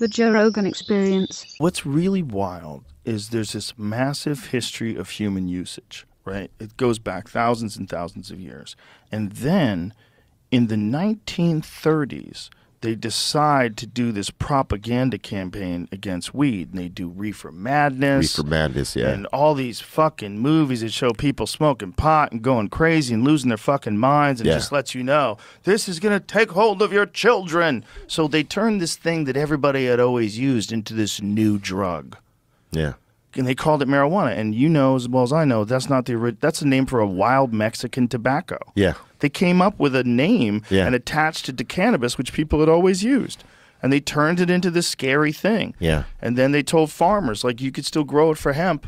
The Joe Rogan Experience. What's really wild is there's this massive history of human usage, right? It goes back thousands and thousands of years. And then in the 1930s, they decide to do this propaganda campaign against weed. And they do Reefer Madness. Reefer Madness, yeah. And all these fucking movies that show people smoking pot and going crazy and losing their fucking minds and just lets you know, this is going to take hold of your children. So they turned this thing that everybody had always used into this new drug. Yeah. And they called it marijuana. And you know as well as I know, that's not that's a name for a wild Mexican tobacco. Yeah. They came up with a name and attached it to cannabis, which people had always used. And they turned it into this scary thing. Yeah. And then they told farmers, like, you could still grow it for hemp,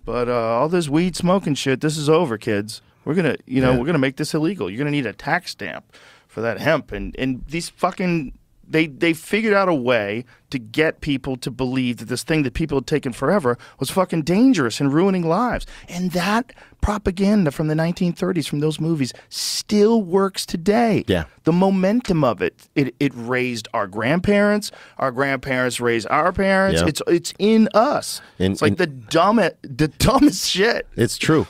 but all this weed smoking shit, this is over, kids. We're going to, we're going to make this illegal. You're going to need a tax stamp for that hemp. And these fucking... They figured out a way to get people to believe that this thing that people had taken forever was fucking dangerous and ruining lives. And that propaganda from the 1930s, from those movies, still works today. Yeah. The momentum of it raised our grandparents raised our parents. Yeah. It's in us. It's like the dumbest shit. It's true.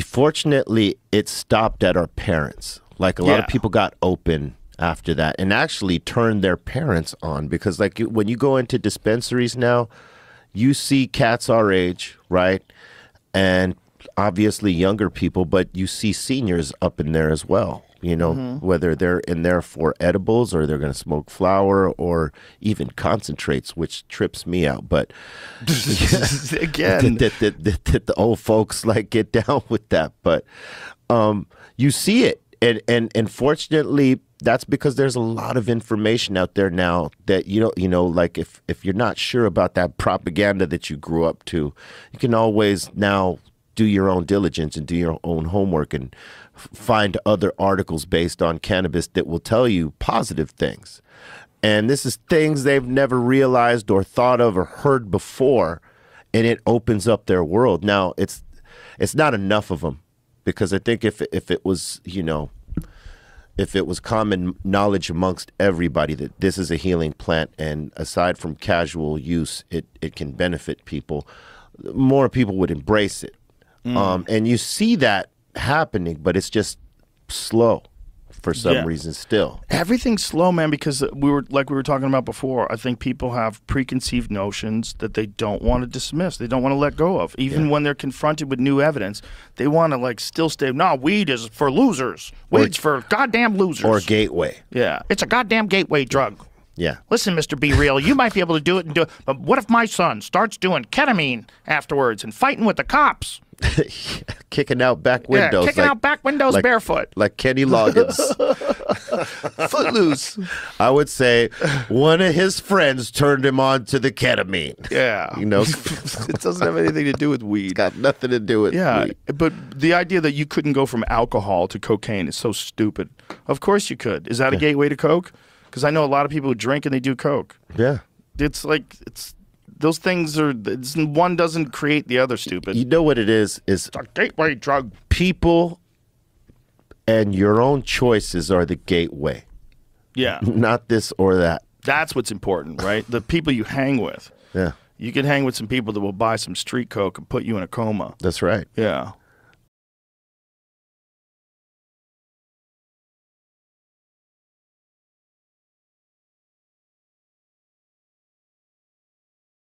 Fortunately, it stopped at our parents. Like a lot of people got open after that and actually turned their parents on, because like when you go into dispensaries now, you see cats our age, right? And obviously younger people, but you see seniors up in there as well, whether they're in there for edibles or they're going to smoke flower or even concentrates, which trips me out. But again, the old folks like get down with that. But you see it. And fortunately, that's because there's a lot of information out there now that, like if you're not sure about that propaganda that you grew up to, you can always now do your own diligence and do your own homework and find other articles based on cannabis that will tell you positive things. And this is things they've never realized or thought of or heard before, and it opens up their world. Now, it's not enough of them, because I think if it was, if it was common knowledge amongst everybody that this is a healing plant and aside from casual use, it can benefit people, more people would embrace it. And you see that happening, but it's just slow for some reason still. Everything's slow, man, because we were talking about before. I think people have preconceived notions that they don't want to dismiss. They don't want to let go of. Even when they're confronted with new evidence, they want to still stay, no, weed is for losers. Weed's for goddamn losers. Or gateway. Yeah. It's a goddamn gateway drug. Yeah. Listen, Mr. B-Real, you might be able to do it, but what if my son starts doing ketamine afterwards and fighting with the cops? Kicking out back windows. Kicking out back windows barefoot. Like Kenny Loggins. Footloose. I would say one of his friends turned him on to the ketamine. Yeah. It doesn't have anything to do with weed. It's got nothing to do with weed. But the idea that you couldn't go from alcohol to cocaine is so stupid. Of course you could. Is that a gateway to coke? Because I know a lot of people who drink and they do coke. Yeah. Those things are, one doesn't create the other, stupid. You know what it is? It's a gateway drug. People and your own choices are the gateway. Yeah. Not this or that. That's what's important, right? The people you hang with. Yeah. You can hang with some people that will buy some street coke and put you in a coma. That's right. Yeah.